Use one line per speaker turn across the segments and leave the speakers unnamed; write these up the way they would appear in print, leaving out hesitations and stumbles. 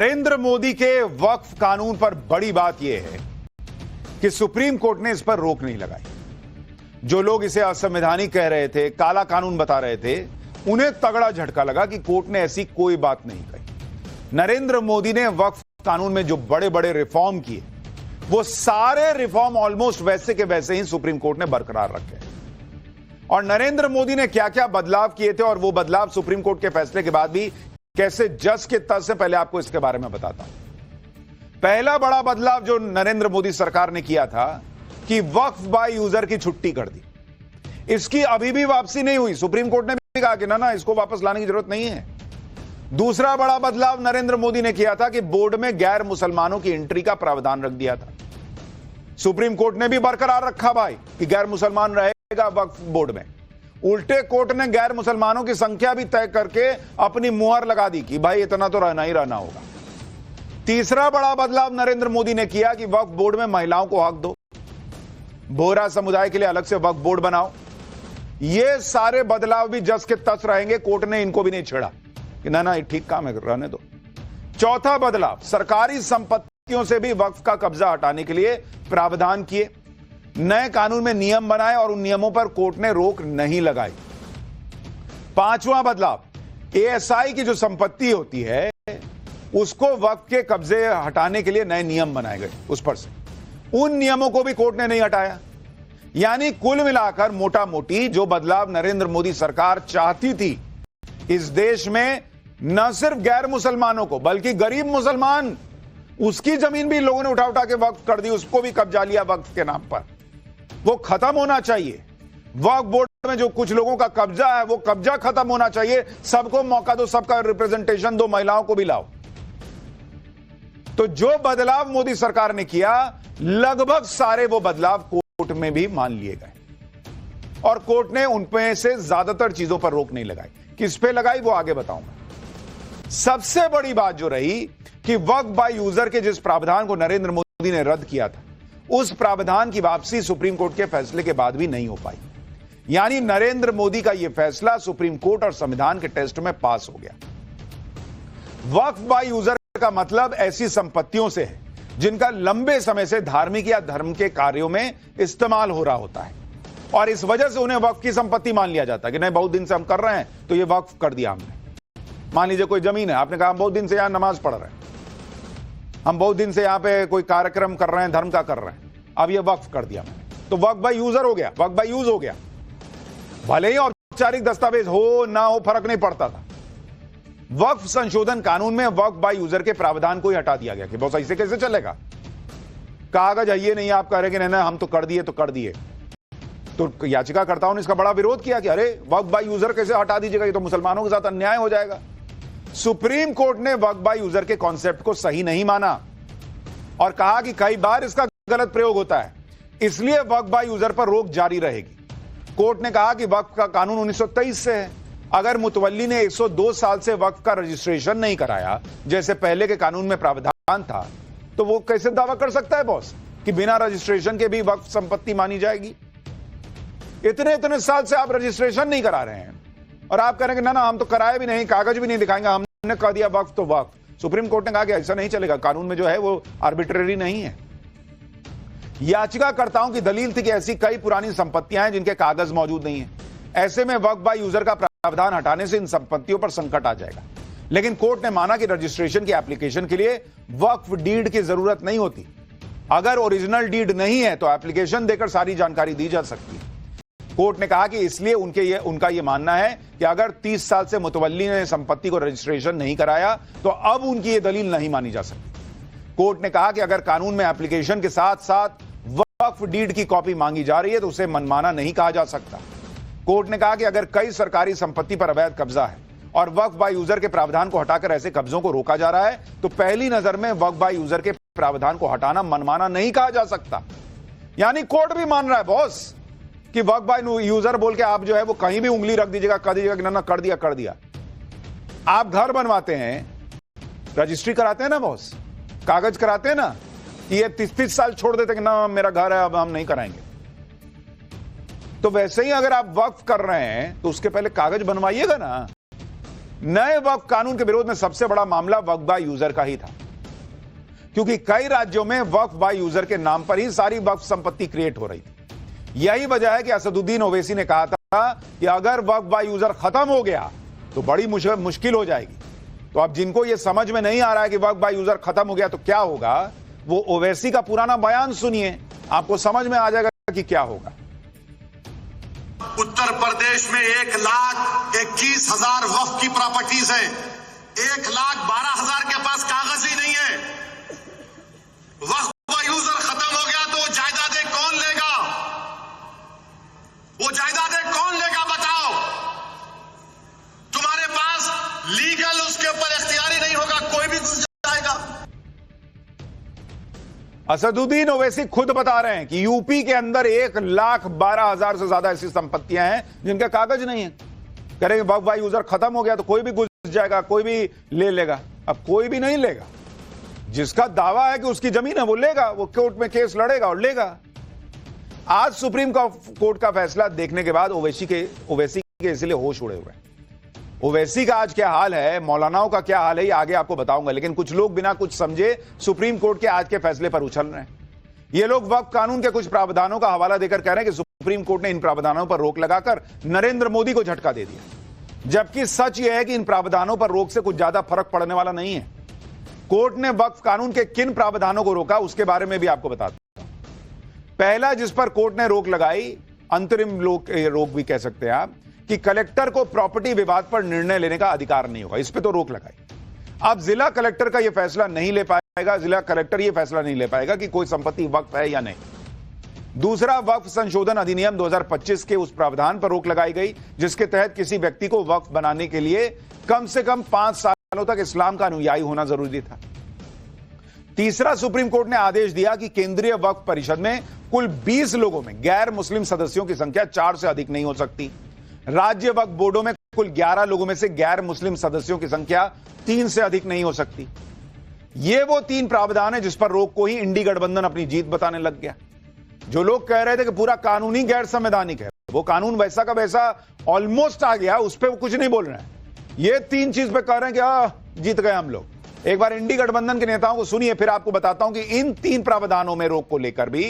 नरेंद्र मोदी के वक्फ कानून पर बड़ी बात यह है कि सुप्रीम कोर्ट ने इस पर रोक नहीं लगाई। जो लोग इसे असंवैधानिक कह रहे थे, काला कानून बता रहे थे, उन्हें तगड़ा झटका लगा कि कोर्ट ने ऐसी कोई बात नहीं कही। नरेंद्र मोदी ने वक्फ कानून में जो बड़े बड़े रिफॉर्म किए, वो सारे रिफॉर्म ऑलमोस्ट वैसे के वैसे ही सुप्रीम कोर्ट ने बरकरार रखे। और नरेंद्र मोदी ने क्या क्या बदलाव किए थे और वो बदलाव सुप्रीम कोर्ट के फैसले के बाद भी कैसे जस के तस से, पहले आपको इसके बारे में बताता हूं। पहला बड़ा बदलाव जो नरेंद्र मोदी सरकार ने किया था कि वक्फ बाय यूजर की छुट्टी कर दी। इसकी अभी भी वापसी नहीं हुई। सुप्रीम कोर्ट ने भी कहा कि ना इसको वापस लाने की जरूरत नहीं है। दूसरा बड़ा बदलाव नरेंद्र मोदी ने किया था कि बोर्ड में गैर मुसलमानों की एंट्री का प्रावधान रख दिया था। सुप्रीम कोर्ट ने भी बरकरार रखा भाई कि गैर मुसलमान रहेगा वक्फ बोर्ड में। उल्टे कोर्ट ने गैर मुसलमानों की संख्या भी तय करके अपनी मुहर लगा दी कि भाई इतना तो रहना ही रहना होगा। तीसरा बड़ा बदलाव नरेंद्र मोदी ने किया कि वक्फ बोर्ड में महिलाओं को हक दो, बोहरा समुदाय के लिए अलग से वक्फ बोर्ड बनाओ। ये सारे बदलाव भी जस के तस रहेंगे, कोर्ट ने इनको भी नहीं छेड़ा कि ना ठीक काम है, रहने दो। चौथा बदलाव, सरकारी संपत्तियों से भी वक्फ का कब्जा हटाने के लिए प्रावधान किए। नए कानून में नियम बनाए और उन नियमों पर कोर्ट ने रोक नहीं लगाई। पांचवा बदलाव, एएसआई की जो संपत्ति होती है उसको वक्फ के कब्जे हटाने के लिए नए नियम बनाए गए उस पर से। उन नियमों को भी कोर्ट ने नहीं हटाया। यानी कुल मिलाकर मोटा मोटी जो बदलाव नरेंद्र मोदी सरकार चाहती थी, इस देश में न सिर्फ गैर मुसलमानों को बल्कि गरीब मुसलमान, उसकी जमीन भी लोगों ने उठा के वक्फ कर दी, उसको भी कब्जा लिया वक्फ के नाम पर। वो खत्म होना चाहिए। वक्फ बोर्ड में जो कुछ लोगों का कब्जा है, वो कब्जा खत्म होना चाहिए। सबको मौका दो, सबका रिप्रेजेंटेशन दो, महिलाओं को भी लाओ। तो जो बदलाव मोदी सरकार ने किया, लगभग सारे वो बदलाव कोर्ट में भी मान लिए गए और कोर्ट ने उनमें से ज्यादातर चीजों पर रोक नहीं लगाई। किस पे लगाई वो आगे बताऊंगा। सबसे बड़ी बात जो रही कि वक्फ बाय यूजर के जिस प्रावधान को नरेंद्र मोदी ने रद्द किया था, उस प्रावधान की वापसी सुप्रीम कोर्ट के फैसले के बाद भी नहीं हो पाई। यानी नरेंद्र मोदी का यह फैसला सुप्रीम कोर्ट और संविधान के टेस्ट में पास हो गया। वक्फ बाय यूजर का मतलब ऐसी संपत्तियों से है जिनका लंबे समय से धार्मिक या धर्म के कार्यों में इस्तेमाल हो रहा होता है और इस वजह से उन्हें वक्फ की संपत्ति मान लिया जाता है कि नहीं, बहुत दिन से हम कर रहे हैं तो ये वक्फ कर दिया हमने। मान लीजिए कोई जमीन है, आपने कहा हम बहुत दिन से यहां नमाज पढ़ रहे हैं, हम बहुत दिन से यहां पे कोई कार्यक्रम कर रहे हैं, धर्म का कर रहे हैं, अब ये वक्फ कर दिया मैंने, तो वक्फ बाय यूजर हो गया, वक्फ बाय यूज हो गया। भले ही औपचारिक दस्तावेज हो ना हो, फर्क नहीं पड़ता था। वक्फ संशोधन कानून में वक्फ बाय यूजर के प्रावधान को ही हटा दिया गया कि बहुत ऐसे कैसे चलेगा, कागज है ये नहीं, आप कह रहे कि नहीं हम तो कर दिए तो कर दिए। तो याचिकाकर्ताओं ने इसका बड़ा विरोध किया कि अरे वक्फ बाय यूजर कैसे हटा दीजिएगा, ये तो मुसलमानों के साथ अन्याय हो जाएगा। सुप्रीम कोर्ट ने वक्फ बाय यूजर के कॉन्सेप्ट को सही नहीं माना और कहा कि कई बार इसका गलत प्रयोग होता है, इसलिए वक्फ बाय यूजर पर रोक जारी रहेगी। कोर्ट ने कहा कि वक्फ का कानून 1923 से है। अगर मुतवल्ली ने 102 साल से वक्फ का रजिस्ट्रेशन नहीं कराया, जैसे पहले के कानून में प्रावधान था, तो वो कैसे दावा कर सकता है बॉस कि बिना रजिस्ट्रेशन के भी वक्फ संपत्ति मानी जाएगी? इतने साल से आप रजिस्ट्रेशन नहीं करा रहे हैं और आप कह रहे हैं कि ना हम तो कराए भी नहीं, कागज भी नहीं दिखाएंगे, हमने कह दिया वक्फ तो वक्फ। सुप्रीम कोर्ट ने कहा कि ऐसा नहीं चलेगा, कानून में जो है वो आर्बिट्रेरी नहीं है। याचिकाकर्ताओं की दलील थी कि ऐसी कई पुरानी संपत्तियां हैं जिनके कागज मौजूद नहीं है। ऐसे में वक्फ बाय यूजर का प्रावधान हटाने से इन संपत्तियों पर संकट आ जाएगा। लेकिन कोर्ट ने माना कि रजिस्ट्रेशन की एप्लीकेशन के लिए वक्फ डीड की जरूरत नहीं होती। अगर ओरिजिनल डीड नहीं है तो एप्लीकेशन देकर सारी जानकारी दी जा सकती है। कोर्ट ने कहा कि इसलिए उनका यह मानना है कि अगर 30 साल से मुतवल्ली ने संपत्ति को रजिस्ट्रेशन नहीं कराया तो अब उनकी यह दलील नहीं मानी जा सकती। कोर्ट ने कहा कि अगर कानून में एप्लीकेशन के साथ साथ वक्फ डीड की कॉपी मांगी जा रही है तो उसे मनमाना नहीं कहा जा सकता। कोर्ट ने कहा कि अगर कई सरकारी संपत्ति पर अवैध कब्जा है और वक्फ बाय यूजर के प्रावधान को हटाकर ऐसे कब्जों को रोका जा रहा है, तो पहली नजर में वक्फ बाय यूजर के प्रावधान को हटाना मनमाना नहीं कहा जा सकता। यानी कोर्ट भी मान रहा है बॉस कि वक्फ बाय यूजर बोल के आप जो है वो कहीं भी उंगली रख दीजिएगा, कह दीजिएगा कि ना कर दिया कर दिया। आप घर बनवाते हैं, रजिस्ट्री कराते हैं ना बॉस, कागज कराते हैं ना, ये 30 साल छोड़ देते कि ना मेरा घर है अब हम नहीं कराएंगे। तो वैसे ही अगर आप वक्फ कर रहे हैं तो उसके पहले कागज बनवाइएगा ना। नए वक्फ कानून के विरोध में सबसे बड़ा मामला वक्फ बाय यूजर का ही था, क्योंकि कई राज्यों में वक्फ बाय यूजर के नाम पर ही सारी वक्फ संपत्ति क्रिएट हो रही थी। यही वजह है कि असदुद्दीन ओवैसी ने कहा था कि अगर वक्फ बाय यूजर खत्म हो गया तो बड़ी मुश्किल हो जाएगी। तो अब जिनको यह समझ में नहीं आ रहा है कि वक्फ बाय यूजर खत्म हो गया तो क्या होगा, वो ओवैसी का पुराना बयान सुनिए, आपको समझ में आ जाएगा कि क्या होगा।
उत्तर प्रदेश में 1,21,000 वक्फ की प्रॉपर्टीज है। 1,12,000 के पास कागज ही नहीं है। वक्फ का यूजर खत्म हो गया तो जायदादें कौन लेगा? वो जायदादें कौन लेगा बताओ? तुम्हारे पास लीगल उसके ऊपर इख्तियारी नहीं होगा, कोई भी घुस जाएगा।
असदुद्दीन ओवैसी खुद बता रहे हैं कि यूपी के अंदर 1,12,000 से ज्यादा ऐसी संपत्तियां हैं जिनके कागज नहीं है। कह रहे हैं वक्फ बाय यूजर खत्म हो गया तो कोई भी घुस जाएगा, कोई भी ले लेगा। अब कोई भी नहीं लेगा, जिसका दावा है कि उसकी जमीन है वो लेगा, वो कोर्ट में केस लड़ेगा और लेगा। आज सुप्रीम कोर्ट का फैसला देखने के बाद ओवैसी के इसलिए होश उड़े हुए हैं। ओवैसी का आज क्या हाल है, मौलानाओं का क्या हाल है, ये आगे आपको बताऊंगा। लेकिन कुछ लोग बिना कुछ समझे सुप्रीम कोर्ट के आज के फैसले पर उछल रहे हैं। ये लोग वक्फ कानून के कुछ प्रावधानों का हवाला देकर कह रहे हैं कि सुप्रीम कोर्ट ने इन प्रावधानों पर रोक लगाकर नरेंद्र मोदी को झटका दे दिया, जबकि सच यह है कि इन प्रावधानों पर रोक से कुछ ज्यादा फर्क पड़ने वाला नहीं है। कोर्ट ने वक्फ कानून के किन प्रावधानों को रोका उसके बारे में भी आपको बताता हूं। पहला जिस पर कोर्ट ने रोक लगाई, अंतरिम रोक भी कह सकते हैं आप, कि कलेक्टर को प्रॉपर्टी विवाद पर निर्णय लेने का अधिकार नहीं होगा, इस पे तो रोक लगाई। अब जिला कलेक्टर का यह फैसला नहीं ले पाएगा, जिला कलेक्टर यह फैसला नहीं ले पाएगा कि कोई संपत्ति वक्फ है या नहीं। दूसरा, वक्फ संशोधन अधिनियम 2025 के उस प्रावधान पर रोक लगाई गई जिसके तहत किसी व्यक्ति को वक्फ बनाने के लिए कम से कम 5 सालों तक इस्लाम का अनुयायी होना जरूरी था। तीसरा, सुप्रीम कोर्ट ने आदेश दिया कि केंद्रीय वक्फ परिषद में कुल 20 लोगों में गैर मुस्लिम सदस्यों की संख्या 4 से अधिक नहीं हो सकती। राज्य वक्फ बोर्डों में कुल 11 लोगों में से गैर मुस्लिम सदस्यों की संख्या 3 से अधिक नहीं हो सकती। ये वो 3 प्रावधान है जिस पर रोक को ही इंडी गठबंधन अपनी जीत बताने लग गया। जो लोग कह रहे थे कि पूरा कानून ही गैर संवैधानिक है, वो कानून वैसा का वैसा ऑलमोस्ट आ गया, उस पर वो कुछ नहीं बोल रहे हैं। ये 3 चीज पे कह रहे हैं कि जीत गए हम लोग। एक बार इंडी गठबंधन के नेताओं को सुनिए, फिर आपको बताता हूं कि इन 3 प्रावधानों में रोक को लेकर भी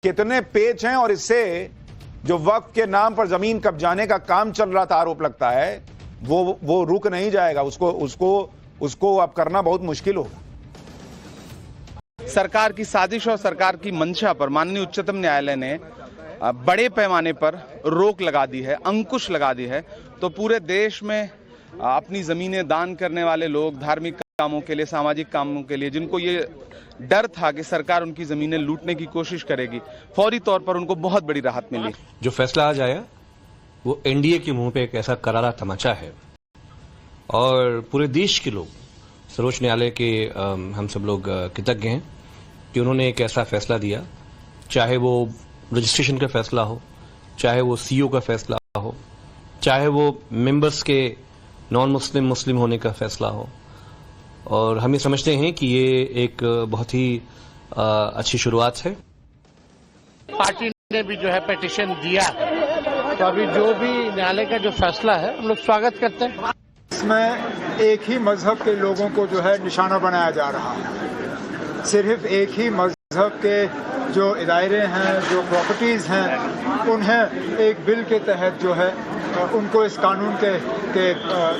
कितने पेच हैं और इससे जो वक्फ के नाम पर जमीन कब्जाने का काम चल रहा था, आरोप लगता है, वो रुक नहीं जाएगा। उसको अब करना बहुत मुश्किल होगा।
सरकार की साजिश और सरकार की मंशा पर माननीय उच्चतम न्यायालय ने बड़े पैमाने पर रोक लगा दी है, अंकुश लगा दी है। तो पूरे देश में अपनी जमीनें दान करने वाले लोग, धार्मिक कामों के लिए, सामाजिक कामों के लिए, जिनको ये डर था कि सरकार उनकी जमीनें लूटने की कोशिश करेगी, फौरी तौर पर उनको बहुत बड़ी राहत मिली।
जो फैसला आज आया वो एनडीए के मुंह पे एक ऐसा करारा तमाचा है और पूरे देश के लोग, सर्वोच्च न्यायालय के हम सब लोग कृतज्ञ हैं कि उन्होंने एक ऐसा फैसला दिया, चाहे वो रजिस्ट्रेशन का फैसला हो, चाहे वो सीओ का फैसला हो, चाहे वो मेंबर्स के नॉन मुस्लिम मुस्लिम होने का फैसला हो। और हम ये समझते हैं कि ये एक बहुत ही अच्छी शुरुआत है।
पार्टी ने भी जो है पिटीशन दिया है, तो अभी जो भी न्यायालय का जो फैसला है हम लोग स्वागत करते हैं।
इसमें एक ही मजहब के लोगों को जो है निशाना बनाया जा रहा है। सिर्फ एक ही मजहब के जो इदारे हैं, जो प्रॉपर्टीज़ हैं, उन्हें एक बिल के तहत जो है उनको इस कानून के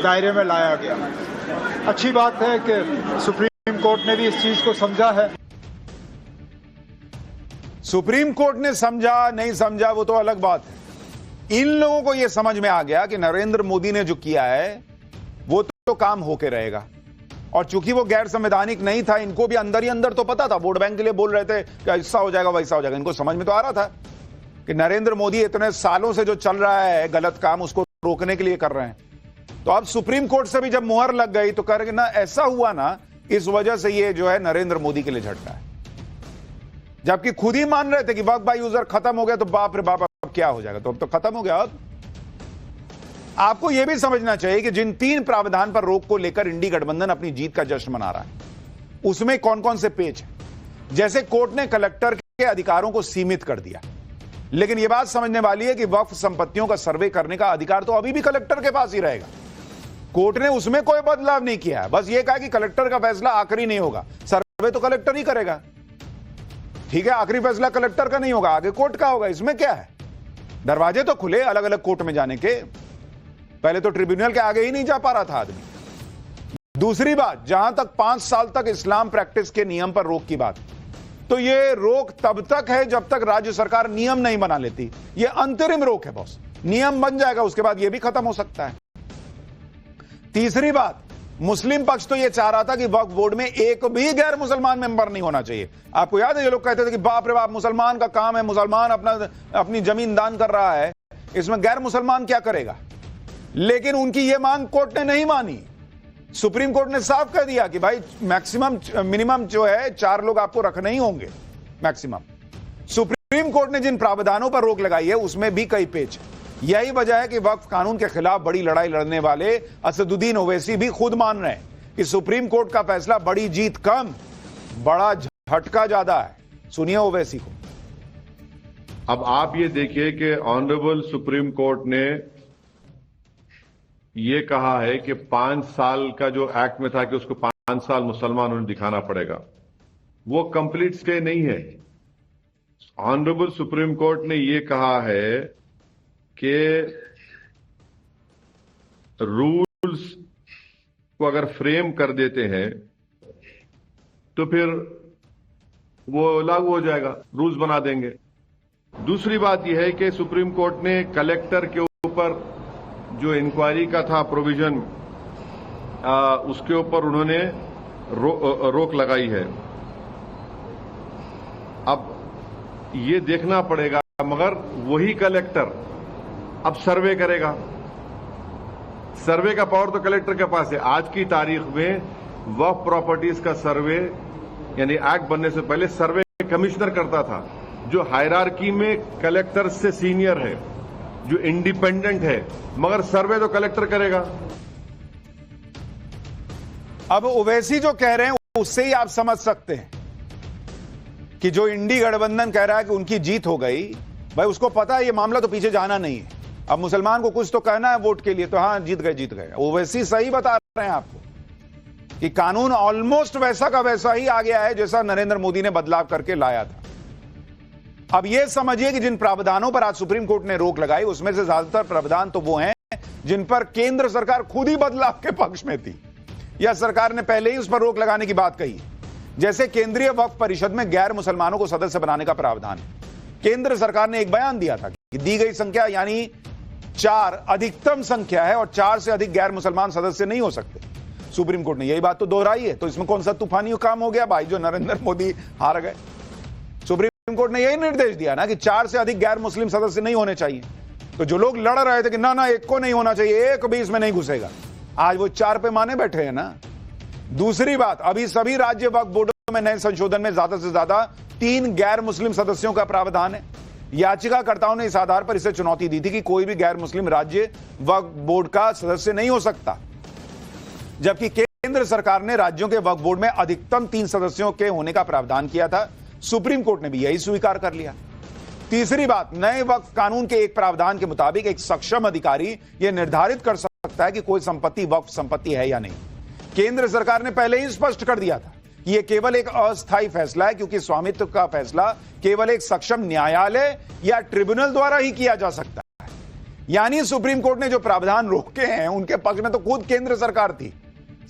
दायरे में लाया गया। अच्छी बात है कि सुप्रीम कोर्ट ने भी इस चीज को समझा है।
सुप्रीम कोर्ट ने समझा नहीं समझा वो तो अलग बात है। इन लोगों को यह समझ में आ गया कि नरेंद्र मोदी ने जो किया है वो तो काम होके रहेगा। और चूंकि वो गैर संवैधानिक नहीं था, इनको भी अंदर ही अंदर तो पता था, वोट बैंक के लिए बोल रहे थे कि ऐसा हो जाएगा वैसा हो जाएगा। इनको समझ में तो आ रहा था कि नरेंद्र मोदी इतने सालों से जो चल रहा है गलत काम, उसको रोकने के लिए कर रहे हैं। तो अब सुप्रीम कोर्ट से भी जब मुहर लग गई तो कह रहे ना ऐसा हुआ ना, इस वजह से ये जो है नरेंद्र मोदी के लिए झटका है। जबकि खुद ही मान रहे थे कि वक्फ बाय यूजर खत्म हो गया तो बाप रे बाप अब क्या हो जाएगा, तो अब तो खत्म हो गया। अब आपको यह भी समझना चाहिए कि जिन 3 प्रावधान पर रोक को लेकर इंडी गठबंधन अपनी जीत का जश्न मना रहा है, उसमें कौन कौन से पेच हैं। जैसे कोर्ट ने कलेक्टर के अधिकारों को सीमित कर दिया, लेकिन यह बात समझने वाली है कि वक्फ संपत्तियों का सर्वे करने का अधिकार तो अभी भी कलेक्टर के पास ही रहेगा। कोर्ट ने उसमें कोई बदलाव नहीं किया है, बस ये कहा कि कलेक्टर का फैसला आखिरी नहीं होगा। सर्वे तो कलेक्टर ही करेगा, ठीक है, आखिरी फैसला कलेक्टर का नहीं होगा, आगे कोर्ट का होगा। इसमें क्या है, दरवाजे तो खुले अलग अलग कोर्ट में जाने के। पहले तो ट्रिब्यूनल के आगे ही नहीं जा पा रहा था आदमी। दूसरी बात, जहां तक 5 साल तक इस्लाम प्रैक्टिस के नियम पर रोक की बात, तो यह रोक तब तक है जब तक राज्य सरकार नियम नहीं बना लेती। यह अंतरिम रोक है बॉस, नियम बन जाएगा उसके बाद यह भी खत्म हो सकता है। तीसरी बात, मुस्लिम पक्ष तो यह चाह रहा था कि वक्फ बोर्ड में एक भी गैर मुसलमान मेंबर नहीं होना चाहिए। आपको याद है, ये लोग कहते थे कि बाप रे बाप, मुसलमान का काम है, मुसलमान अपनी जमीन दान कर रहा है, इसमें गैर मुसलमान क्या करेगा। लेकिन उनकी यह मांग कोर्ट ने नहीं मानी। सुप्रीम कोर्ट ने साफ कह दिया कि भाई मिनिमम जो है 4 लोग आपको रखने ही होंगे मैक्सिमम। सुप्रीम कोर्ट ने जिन प्रावधानों पर रोक लगाई है उसमें भी कई पेच है। यही वजह है कि वक्फ कानून के खिलाफ बड़ी लड़ाई लड़ने वाले असदुद्दीन ओवैसी भी खुद मान रहे हैं कि सुप्रीम कोर्ट का फैसला बड़ी जीत कम, बड़ा झटका ज्यादा है। सुनिए ओवैसी को।
अब आप ये देखिए कि ऑनरेबल सुप्रीम कोर्ट ने ये कहा है कि 5 साल का जो एक्ट में था कि उसको 5 साल मुसलमान उन्हें दिखाना पड़ेगा, वो कंप्लीट स्टे नहीं है। ऑनरेबल सुप्रीम कोर्ट ने ये कहा है कि रूल्स को अगर फ्रेम कर देते हैं तो फिर वो लागू हो जाएगा, रूल्स बना देंगे। दूसरी बात यह है कि सुप्रीम कोर्ट ने कलेक्टर के ऊपर जो इंक्वायरी का था प्रोविजन, उसके ऊपर उन्होंने रोक लगाई है। अब ये देखना पड़ेगा, मगर वही कलेक्टर अब सर्वे करेगा। सर्वे का पावर तो कलेक्टर के पास है। आज की तारीख में वक्फ प्रॉपर्टीज का सर्वे यानी एक्ट बनने से पहले सर्वे कमिश्नर करता था, जो हायरार्की में कलेक्टर से सीनियर है, जो इंडिपेंडेंट है, मगर सर्वे तो कलेक्टर करेगा।
अब ओवैसी जो कह रहे हैं उससे ही आप समझ सकते हैं कि जो इंडी गठबंधन कह रहा है कि उनकी जीत हो गई, भाई उसको पता है ये मामला तो पीछे जाना नहीं है। अब मुसलमान को कुछ तो कहना है वोट के लिए, तो हाँ जीत गए। ओवैसी सही बता रहे हैं आपको कि कानून ऑलमोस्ट वैसा का वैसा ही आ गया है जैसा नरेंद्र मोदी ने बदलाव करके लाया था। अब यह समझिए कि जिन प्रावधानों पर आज सुप्रीम कोर्ट ने रोक लगाई उसमें से ज्यादातर प्रावधान तो वो हैं जिन पर केंद्र सरकार खुद ही बदलाव के पक्ष में थी, या सरकार ने पहले ही उस पर रोक लगाने की बात कही। जैसे केंद्रीय वक्फ परिषद में गैर मुसलमानों को सदस्य बनाने का प्रावधान है। केंद्र सरकार ने एक बयान दिया था कि दी गई संख्या यानी 4 अधिकतम संख्या है और 4 से अधिक गैर मुसलमान सदस्य नहीं हो सकते। सुप्रीम कोर्ट ने यही बात तो दोहराई है, तो इसमें कौन सा तूफानी काम हो गया भाई जो नरेंद्र मोदी हार गए। सुप्रीम कोर्ट ने यही निर्देश दिया ना कि 4 से अधिक गैर मुस्लिम सदस्य नहीं होने चाहिए। तो जो लोग लड़ रहे थे कि ना एक को नहीं होना चाहिए, एक भी इसमें नहीं घुसेगा, आज वो 4 पे माने बैठे हैं ना। दूसरी बात, अभी सभी राज्य वक्फ बोर्डों में नए संशोधन में ज्यादा से ज्यादा 3 गैर मुस्लिम सदस्यों का प्रावधान है। याचिकाकर्ताओं ने इस आधार पर इसे चुनौती दी थी कि कोई भी गैर मुस्लिम राज्य वक्फ बोर्ड का सदस्य नहीं हो सकता, जबकि केंद्र सरकार ने राज्यों के वक्फ बोर्ड में अधिकतम 3 सदस्यों के होने का प्रावधान किया था। सुप्रीम कोर्ट ने भी यही स्वीकार कर लिया। तीसरी बात, नए वक्फ कानून के एक प्रावधान के मुताबिक एक सक्षम अधिकारी यह निर्धारित कर सकता है कि कोई संपत्ति वक्फ संपत्ति है या नहीं। केंद्र सरकार ने पहले ही स्पष्ट कर दिया था कि यह केवल एक अस्थायी फैसला है, क्योंकि स्वामित्व का फैसला केवल एक सक्षम न्यायालय या ट्रिब्यूनल द्वारा ही किया जा सकता है। यानी सुप्रीम कोर्ट ने जो प्रावधान रोके हैं उनके पक्ष में तो खुद केंद्र सरकार थी।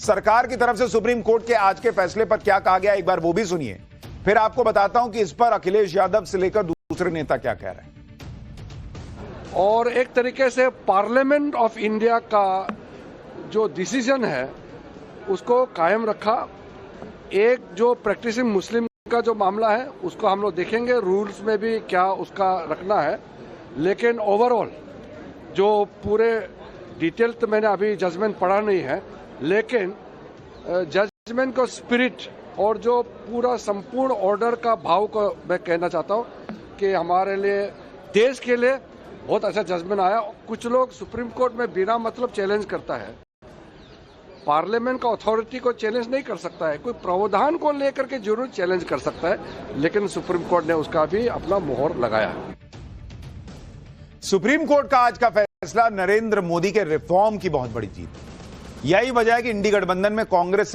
सरकार की तरफ से सुप्रीम कोर्ट के आज के फैसले पर क्या कहा गया, एक बार वो भी सुनिए, फिर आपको बताता हूं कि इस पर अखिलेश यादव से लेकर दूसरे नेता क्या कह रहे हैं।
और एक तरीके से पार्लियामेंट ऑफ इंडिया का जो डिसीजन है उसको कायम रखा। एक जो प्रैक्टिसिंग मुस्लिम का जो मामला है उसको हम लोग देखेंगे, रूल्स में भी क्या उसका रखना है, लेकिन ओवरऑल जो पूरे डिटेल तो मैंने अभी जजमेंट पढ़ा नहीं है, लेकिन जजमेंट का स्पिरिट और जो पूरा संपूर्ण ऑर्डर का भाव को मैं कहना चाहता हूँ कि हमारे लिए, देश के लिए बहुत अच्छा जजमेंट आया। कुछ लोग सुप्रीम कोर्ट में बिना मतलब चैलेंज करता है, पार्लियामेंट का अथॉरिटी को चैलेंज नहीं कर सकता है, कोई प्रावधान को लेकर के जरूर चैलेंज कर सकता है, लेकिन सुप्रीम कोर्ट ने उसका भी अपना मोहर लगाया है।
सुप्रीम कोर्ट का आज का फैसला नरेंद्र मोदी के रिफॉर्म की बहुत बड़ी जीत है। यही वजह है कि इंडी गठबंधन में कांग्रेस